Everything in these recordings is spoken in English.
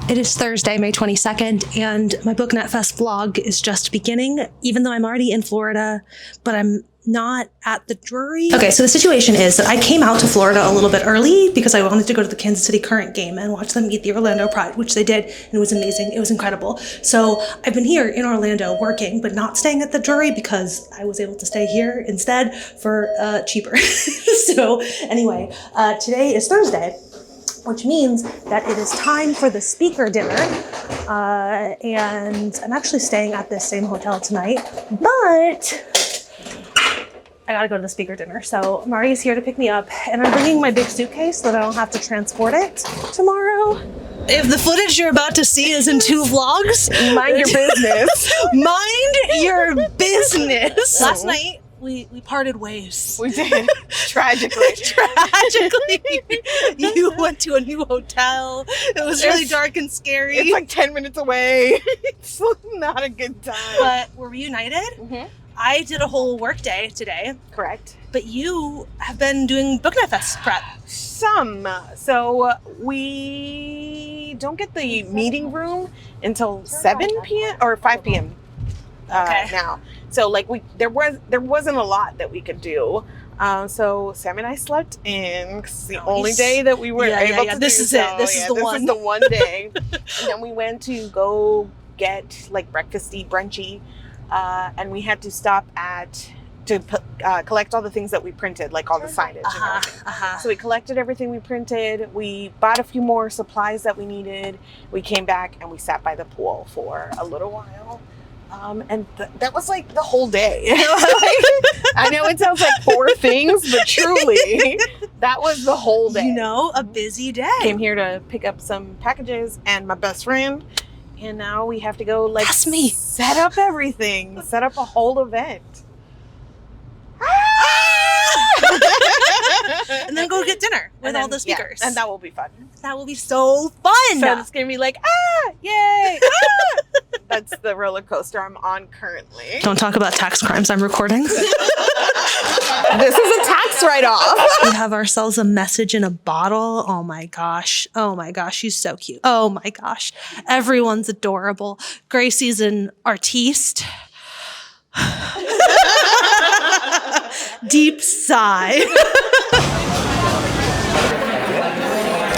It is Thursday, May 22nd, and my BookNet Fest vlog is just beginning, even though I'm already in Florida, but I'm not at the Drury. Okay, so the situation is that I came out to Florida a little bit early because I wanted to go to the Kansas City Current game and watch them beat the Orlando Pride, which they did, and it was amazing. It was incredible. So I've been here in Orlando working, but not staying at the Drury because I was able to stay here instead for cheaper. So anyway, today is Thursday, which means that it is time for the speaker dinner. And I'm actually staying at this same hotel tonight, but I gotta go to the speaker dinner. So Marty's here to pick me up, and I'm bringing my big suitcase so that I don't have to transport it tomorrow. If the footage you're about to see is in 2 vlogs, mind your business. Mind your business. Last night, we parted ways. We did. Tragically. You went to a new hotel. It was really dark and scary. It's like 10 minutes away. It's not a good time. But we're reunited. Mm-hmm. I did a whole work day today. Correct. But you have been doing BookNet Fest prep. Some. So we don't get the meeting room until 7 p.m. or 5 p.m. Now. So like there wasn't a lot that we could do. So Sam and I slept in. It's the only day that we were able to This do is so. it. This is the one. This is the one day. And then we went to go get like breakfasty, brunchy, and we had to stop to collect all the things that we printed, like all the signage and everything. So we collected everything we printed. We bought a few more supplies that we needed. We came back and we sat by the pool for a little while. And that was like the whole day. I know it sounds like 4 things, but truly, that was the whole day. You know, a busy day. Came here to pick up some packages and my best friend, and now we have to go like That's me. Set up everything, set up a whole event. And then go get dinner with all the speakers. Yeah, and that will be fun. That will be so fun. So it's going to be like, yay, That's the roller coaster I'm on currently. Don't talk about tax crimes. I'm recording. This is a tax write-off. We have ourselves a message in a bottle. Oh my gosh. Oh my gosh. She's so cute. Oh my gosh. Everyone's adorable. Gracie's an artiste. Deep sigh.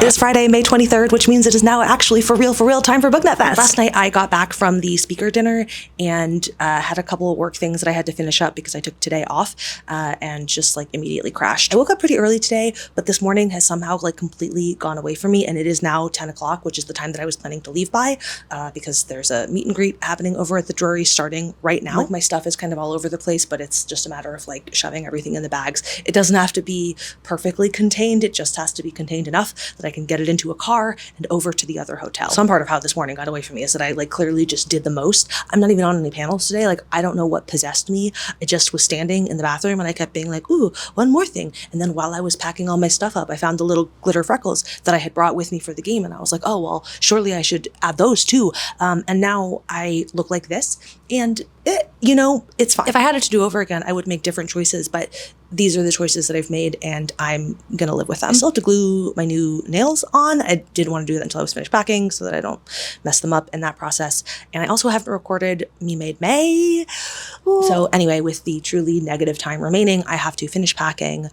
It is Friday, May 23rd, which means it is now actually for real time for BookNet Fest. Last night I got back from the speaker dinner and had a couple of work things that I had to finish up because I took today off and just like immediately crashed. I woke up pretty early today, but this morning has somehow like completely gone away from me, and it is now 10 o'clock, which is the time that I was planning to leave by because there's a meet and greet happening over at the Drury starting right now. Like my stuff is kind of all over the place, but it's just a matter of like shoving everything in the bags. It doesn't have to be perfectly contained. It just has to be contained enough that I can get it into a car and over to the other hotel. Some part of how this morning got away from me is that I like clearly just did the most. I'm not even on any panels today. Like I don't know what possessed me. I just was standing in the bathroom and I kept being like, ooh, one more thing. And then while I was packing all my stuff up, I found the little glitter freckles that I had brought with me for the game. And I was like, oh, well, surely I should add those too. And now I look like this, and it's fine. If I had it to do over again, I would make different choices, but these are the choices that I've made and I'm gonna live with them. I still have to glue my new nails on. I didn't want to do that until I was finished packing so that I don't mess them up in that process. And I also haven't recorded Me Made May. Ooh. So anyway, with the truly negative time remaining, I have to finish packing,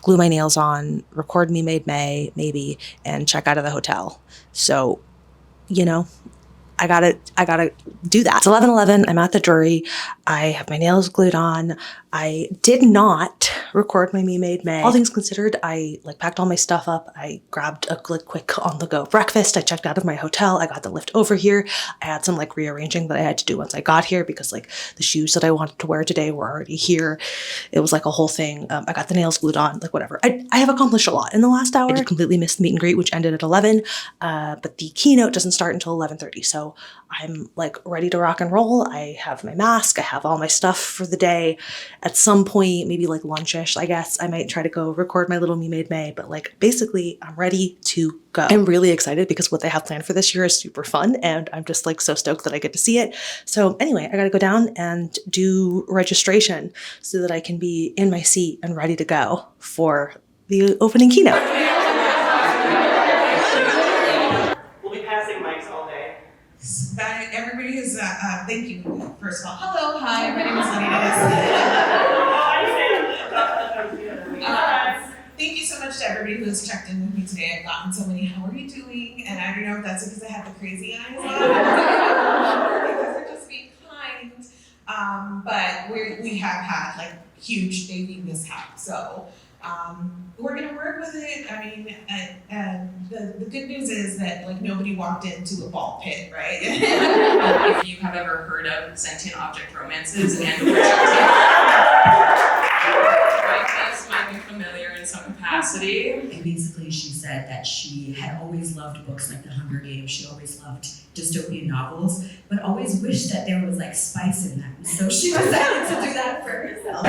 glue my nails on, record Me Made May, maybe, and check out of the hotel. So, I gotta do that. It's 11:11. I'm at the Drury. I have my nails glued on. I did not record my Me Made May. All things considered, I packed all my stuff up. I grabbed a quick on the go breakfast. I checked out of my hotel. I got the lift over here. I had some rearranging that I had to do once I got here because the shoes that I wanted to wear today were already here. It was a whole thing. I got the nails glued on, whatever. I have accomplished a lot in the last hour. I did completely miss the meet and greet, which ended at 11. But the keynote doesn't start until 11:30. So I'm ready to rock and roll. I have my mask. I have all my stuff for the day. At some point, maybe lunchish, I guess, I might try to go record my little Me Made May, but basically I'm ready to go. I'm really excited because what they have planned for this year is super fun, and I'm just so stoked that I get to see it. So anyway, I gotta go down and do registration so that I can be in my seat and ready to go for the opening keynote. We'll be passing Everybody who's, thank you, first of all. Hello, hi, my name is Lydia. Thank you so much to everybody who's checked in with me today. I've gotten so many, how are you doing? And I don't know if that's because I have the crazy eyes on, or because they're just being kind. But we have had like huge baby mishap, so we're gonna work with it. I mean, and the good news is that like nobody walked into a ball pit, right? If you have ever heard of sentient object romances and this might be familiar in some capacity. And basically she said that she had always loved books like The Hunger Games. She always loved dystopian novels, but always wished that there was like spice in them. So she decided to do that for herself.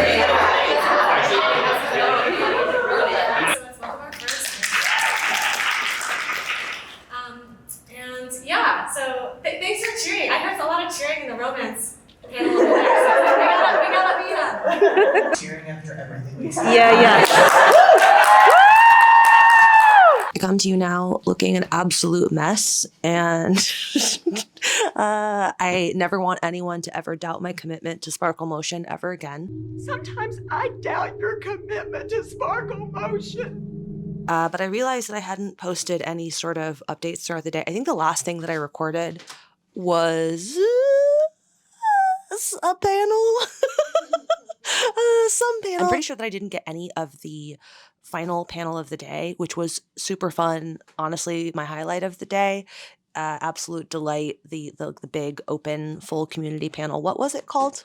And yeah, so thanks for cheering. I heard a lot of cheering in the romance panel over there. So we gotta be up. Cheering after everything we said. Yeah. I come to you now looking an absolute mess, and I never want anyone to ever doubt my commitment to Sparkle Motion ever again. Sometimes I doubt your commitment to Sparkle Motion. But I realized that I hadn't posted any sort of updates throughout the day. I think the last thing that I recorded was a panel. Some panel. I'm pretty sure that I didn't get any of the final panel of the day, which was super fun. Honestly, my highlight of the day. Absolute delight. The big open full community panel. What was it called?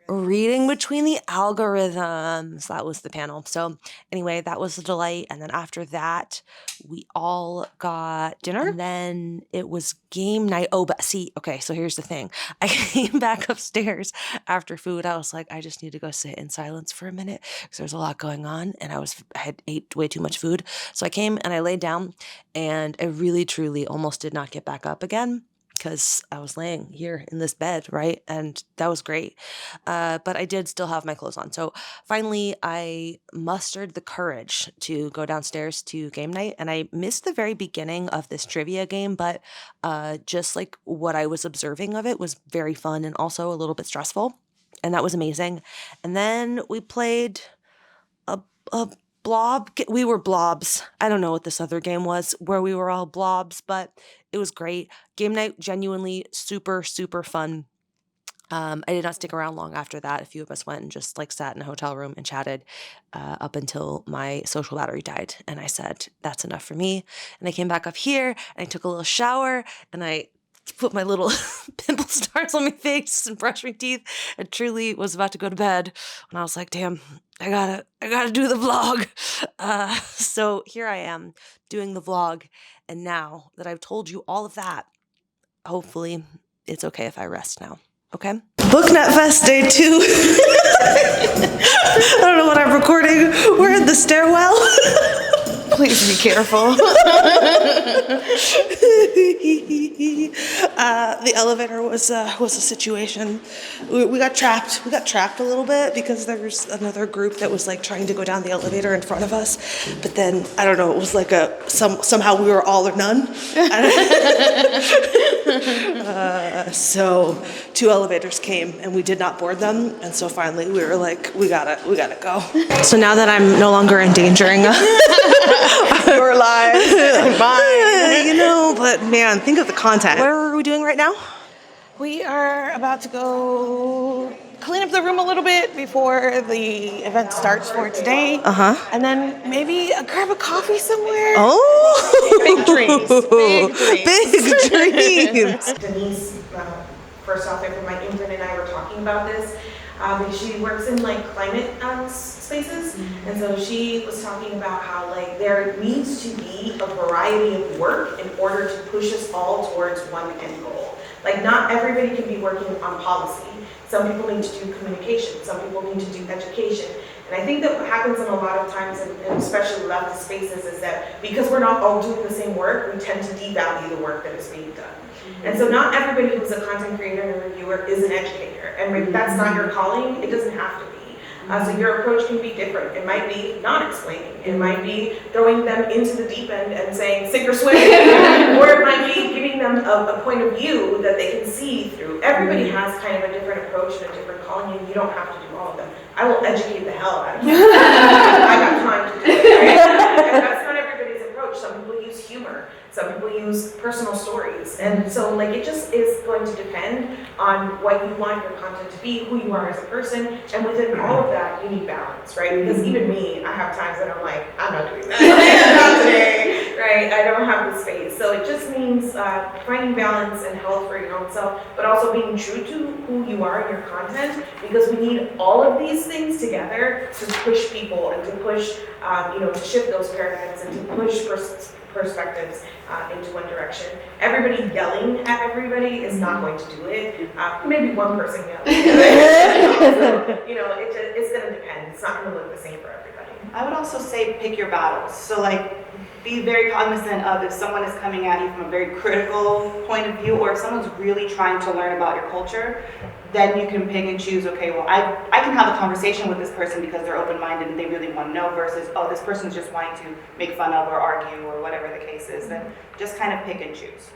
Reading Between the Algorithms. That was the panel. So anyway, that was a delight. And then after that, we all got dinner. And then it was game night. Oh, but see, okay, so here's the thing. I came back upstairs after food. I was like, I just need to go sit in silence for a minute because there's a lot going on. And I had ate way too much food. So I came and I laid down and I really, truly almost did not get back up again, because I was laying here in this bed, right? And that was great. But I did still have my clothes on. So finally, I mustered the courage to go downstairs to game night. And I missed the very beginning of this trivia game, but just like what I was observing of it was very fun and also a little bit stressful. And that was amazing. And then we played a blob. We were blobs. I don't know what this other game was where we were all blobs, but it was great. Game night, genuinely super, super fun. I did not stick around long after that. A few of us went and just like sat in a hotel room and chatted up until my social battery died. And I said, that's enough for me. And I came back up here and I took a little shower and I put my little pimple stars on my face and brushed my teeth and truly was about to go to bed. And I was like, damn, I gotta do the vlog. So here I am doing the vlog. And now that I've told you all of that, hopefully it's okay if I rest now. Okay? BookNet Fest Day 2. I don't know what I'm recording. We're in the stairwell. Please be careful. The elevator was a situation. We got trapped. We got trapped a little bit because there was another group that was like trying to go down the elevator in front of us. But then I don't know. It was like somehow we were all or none. So 2 elevators came and we did not board them. And so finally we were like, we gotta go. So now that I'm no longer endangering Your life and mine. you know, but man, think of the content. What are we doing right now? We are about to go clean up the room a little bit before the event starts for today. And then maybe grab a coffee somewhere. Oh! Big dreams. Big dreams. Denise, first off, my intern and I were talking about this. She works in like climate spaces, and so she was talking about how like there needs to be a variety of work in order to push us all towards one end goal. Like not everybody can be working on policy. Some people need to do communication. Some people need to do education. And I think that what happens in a lot of times, and especially leftist spaces, is that because we're not all doing the same work, we tend to devalue the work that is being done. And so not everybody who's a content creator and a reviewer is an educator. And maybe that's not your calling. It doesn't have to be. So your approach can be different. It might be not explaining. It might be throwing them into the deep end and saying sink or swim. Or it might be giving them a point of view that they can see through. Everybody has kind of a different approach and a different calling, and you don't have to do all of them. I will educate the hell out of you. I got time to do it. Right? And that's not everybody's approach. Some people use humor. Some people use personal stories. And so like it just is going to depend on what you want your content to be, who you are as a person, and within all of that you need balance, right? Because even me, I have times that I'm like, I'm not doing that. Not today, right? I don't have the space. So it just means finding balance and health for your own self, but also being true to who you are in your content, because we need all of these things together to push people and to push, to shift those paradigms and to push perspectives into one direction. Everybody yelling at everybody is not going to do it. Maybe one person yelling. So, it's going to depend. It's not going to look the same for everybody. I would also say pick your battles. So like, be very cognizant of if someone is coming at you from a very critical point of view, or if someone's really trying to learn about your culture, then you can pick and choose, okay, well, I can have a conversation with this person because they're open-minded and they really want to know, versus, oh, this person's just wanting to make fun of or argue or whatever the case is. Then just kind of pick and choose.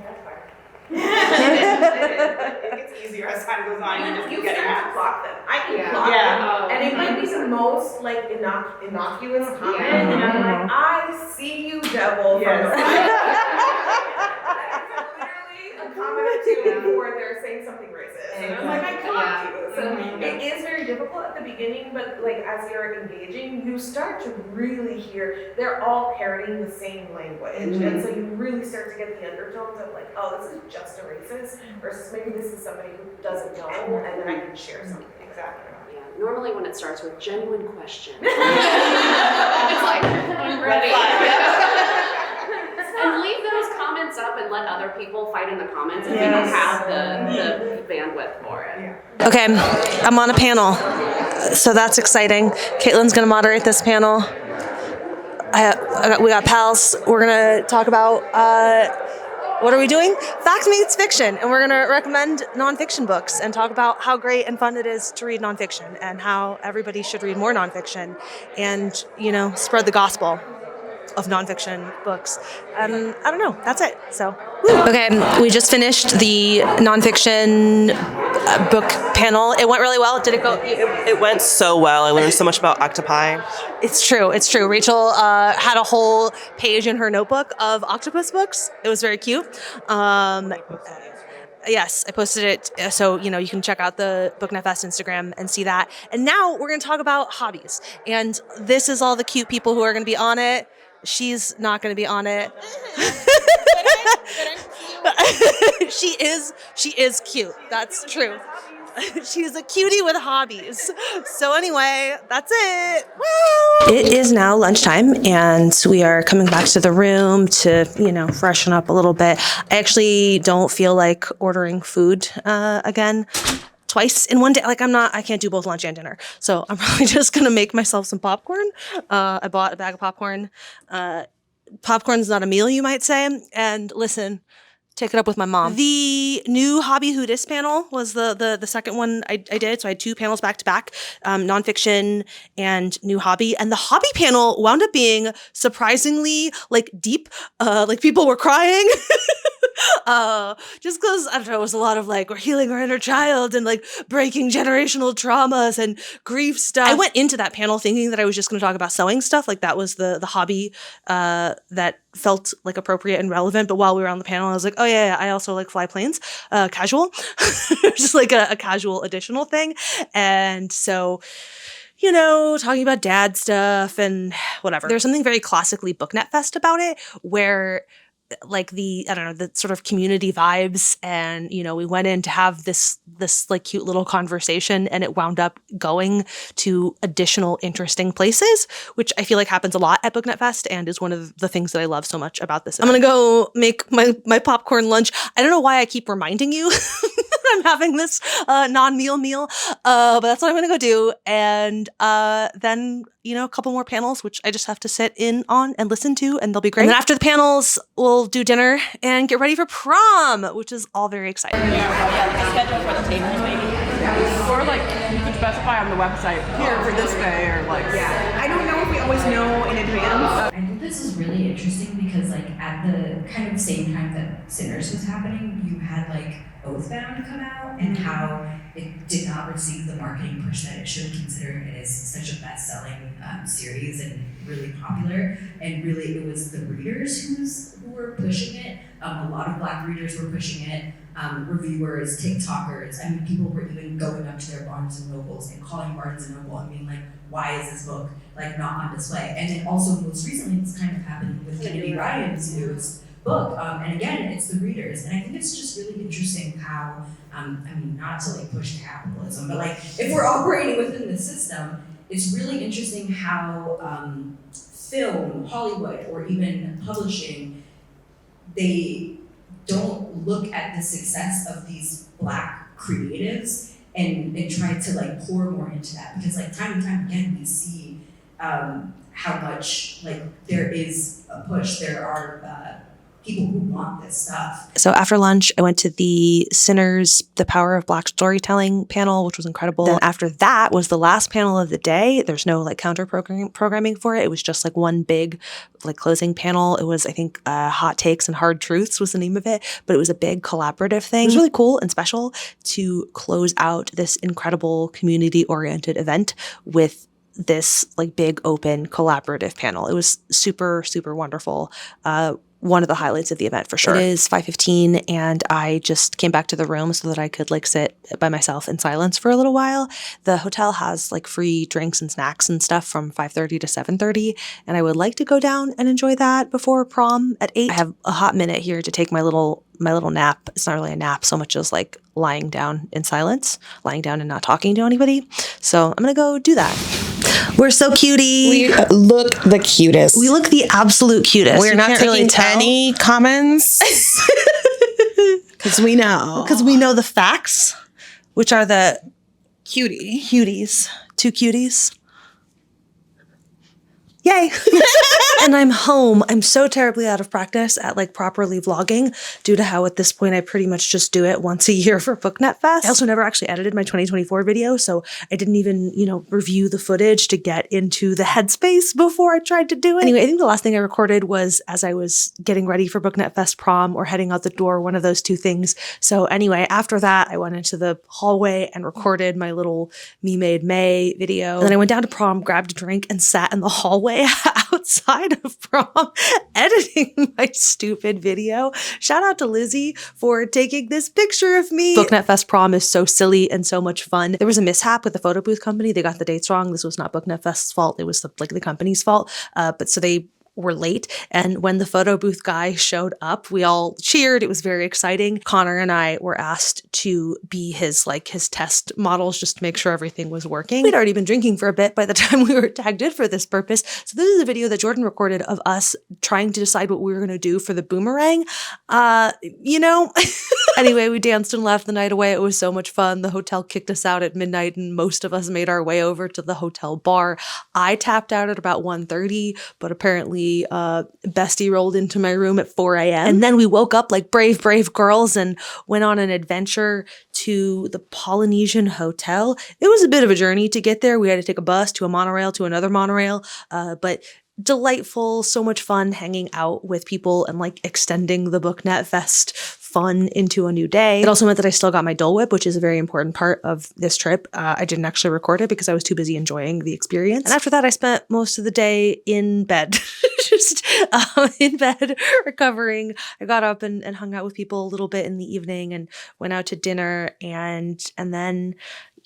That's fair. It gets easier as time goes on. You just keep getting start to asked. block them. I can block them, and it might be the most like innocuous comment, and I'm like, I see you, devil. Yes. Literally a comment or two before they're saying something racist, and I'm like, I clocked you. So it is very difficult at the beginning, but like as you're engaging, you start to really hear they're all parroting the same language, and so you really start to get the undertones of like, oh, this is just a racist, versus maybe this is somebody who doesn't know, and then I can share something. Exactly. Yeah, normally when it starts with genuine question, it's like, I'm ready. And leave those comments up and let other people fight in the comments if you don't have the bandwidth for it. Okay, I'm on a panel, so that's exciting. Caitlin's gonna moderate this panel. We got pals. We're gonna talk about what are we doing? Fact meets fiction, and we're gonna recommend nonfiction books and talk about how great and fun it is to read nonfiction and how everybody should read more nonfiction, and spread the gospel of nonfiction books. I don't know. That's it. So, okay, we just finished the nonfiction book panel. It went really well. Did it go? It went so well. I learned so much about octopi. It's true. Rachel had a whole page in her notebook of octopus books. It was very cute. Yes, I posted it, so you can check out the BookNet Fest Instagram and see that. And now we're going to talk about hobbies. And this is all the cute people who are going to be on it. She's not going to be on it. She is cute. That's true. She's a cutie with hobbies. So anyway, that's it. Woo! It is now lunchtime, and we are coming back to the room to, freshen up a little bit. I actually don't feel like ordering food again twice in one day. Like I can't do both lunch and dinner. So I'm probably just going to make myself some popcorn. I bought a bag of popcorn. Popcorn's not a meal, you might say. And listen, take it up with my mom. The new Hobby Who Dis panel was the second one I did. So I had two panels back to back, nonfiction and new hobby. And the hobby panel wound up being surprisingly deep. People were crying. Just because, I don't know, it was a lot of we're healing our inner child and breaking generational traumas and grief stuff. I went into that panel thinking that I was just going to talk about sewing stuff. That was the hobby that felt appropriate and relevant. But while we were on the panel, I was like, oh yeah, I also fly planes, casual, just a casual additional thing. And so, talking about dad stuff and whatever. There's something very classically BookNet Fest about it, where the sort of community vibes, and we went in to have this cute little conversation, and it wound up going to additional interesting places, which I feel happens a lot at BookNet Fest and is one of the things that I love so much about this. I'm gonna go make my popcorn lunch. I don't know why I keep reminding you that I'm having this non-meal meal, but that's what I'm gonna go do, and then a couple more panels, which I just have to sit in on and listen to, and they'll be great. And then after the panels, we'll do dinner and get ready for prom, which is all very exciting. Yeah, the schedule for the tables, maybe. Or like you could specify on the website here for this day, or like. Yeah, I don't know if we always know in advance. I think this is really interesting because like at the kind of same time that Sinners was happening, you had like Oathbound come out and how it did not receive the marketing push that it should, considering it is such a best-selling series and really popular. And really, it was the readers who were pushing it. A lot of Black readers were pushing it. Reviewers, TikTokers. I mean, people were even going up to their Barnes and Nobles and calling Barnes and Noble and being like, "Why is this book like not on display?" And then also most recently, it's kind of happening with Kennedy Ryan's newest book, and again, it's the readers, and I think it's just really interesting how, I mean, not to like push capitalism, but like if we're operating within the system, it's really interesting how film, Hollywood, or even publishing, they don't look at the success of these Black creatives and try to like pour more into that, because like time and time again we see how much like there is a push, there are people who want this stuff. So after lunch, I went to the Sinners, The Power of Black Storytelling panel, which was incredible. Then after that was the last panel of the day. There's no like counter programming for it. It was just like one big like closing panel. It was, I think, Hot Takes and Hard Truths was the name of it, but it was a big collaborative thing. It was really cool and special to close out this incredible community-oriented event with this like big open collaborative panel. It was super, super wonderful. One of the highlights of the event for sure. It is 5:15 and I just came back to the room so that I could like sit by myself in silence for a little while. The hotel has like free drinks and snacks and stuff from 5:30 to 7:30, and I would like to go down and enjoy that before prom at 8. I have a hot minute here to take my little nap. It's not really a nap so much as like lying down in silence, lying down and not talking to anybody. So I'm gonna go do that. We're so cutie. We look the cutest. We look the absolute cutest. We're not taking any comments because we know. Because we know the facts, which are the Cuties. Two cuties. Yay. And I'm home. I'm so terribly out of practice at like properly vlogging due to how at this point I pretty much just do it once a year for BookNet Fest. I also never actually edited my 2024 video, so I didn't even, review the footage to get into the headspace before I tried to do it. Anyway, I think the last thing I recorded was as I was getting ready for BookNet Fest prom or heading out the door, one of those two things. So anyway, after that, I went into the hallway and recorded my little Me Made May video. And then I went down to prom, grabbed a drink, and sat in the hallway outside of prom editing my stupid video. Shout out to Lizzie for taking this picture of me. BookNet Fest prom is so silly and so much fun. There was a mishap with the photo booth company. They got the dates wrong. This was not BookNet Fest's fault. It was the company's fault. But so they were late, and when the photo booth guy showed up, we all cheered. It was very exciting. Connor and I were asked to be his test models just to make sure everything was working. We'd already been drinking for a bit by the time we were tagged in for this purpose. So this is a video that Jordan recorded of us trying to decide what we were going to do for the boomerang. Anyway, we danced and laughed the night away. It was so much fun. The hotel kicked us out at midnight, and most of us made our way over to the hotel bar. I tapped out at about 1:30, but apparently Bestie rolled into my room at 4 a.m. And then we woke up like brave, brave girls and went on an adventure to the Polynesian Hotel. It was a bit of a journey to get there. We had to take a bus to a monorail to another monorail, but delightful, so much fun hanging out with people and like extending the BookNet Fest fun into a new day. It also meant that I still got my Dole Whip, which is a very important part of this trip. I didn't actually record it because I was too busy enjoying the experience. And after that, I spent most of the day in bed, just in bed recovering. I got up and hung out with people a little bit in the evening and went out to dinner, and then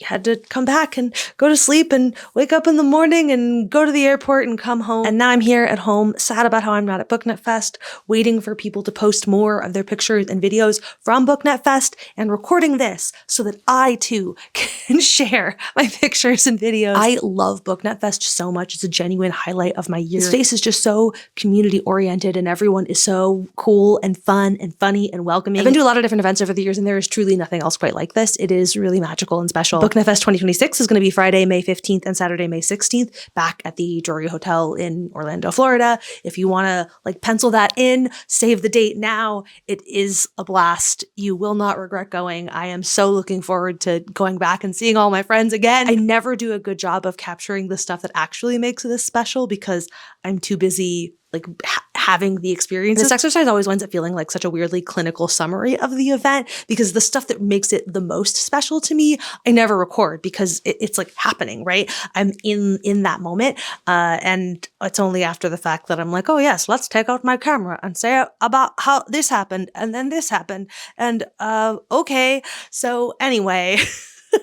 had to come back and go to sleep and wake up in the morning and go to the airport and come home. And now I'm here at home, sad about how I'm not at BookNet Fest, waiting for people to post more of their pictures and videos from BookNet Fest, and recording this so that I too can share my pictures and videos. I love BookNet Fest so much. It's a genuine highlight of my year. The space is just so community oriented and everyone is so cool and fun and funny and welcoming. I've been to a lot of different events over the years and there is truly nothing else quite like this. It is really magical and special. BookNet Fest 2026 is going to be Friday, May 15th and Saturday, May 16th, back at the Drury Hotel in Orlando, Florida. If you want to like pencil that in, save the date now. It is a blast. You will not regret going. I am so looking forward to going back and seeing all my friends again. I never do a good job of capturing the stuff that actually makes this special because I'm too busy like having the experience. This exercise always winds up feeling like such a weirdly clinical summary of the event because the stuff that makes it the most special to me, I never record because it's like happening, right? I'm in that moment. And it's only after the fact that I'm like, oh yes, let's take out my camera and say about how this happened and then this happened. And okay. So anyway,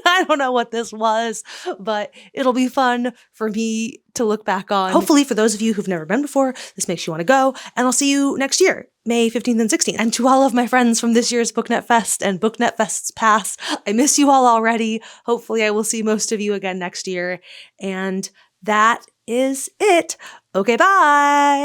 I don't know what this was, but it'll be fun for me to look back on. Hopefully, for those of you who've never been before, this makes you want to go. And I'll see you next year, May 15th and 16th. And to all of my friends from this year's BookNet Fest and BookNet Fest's past, I miss you all already. Hopefully, I will see most of you again next year. And that is it. Okay, bye.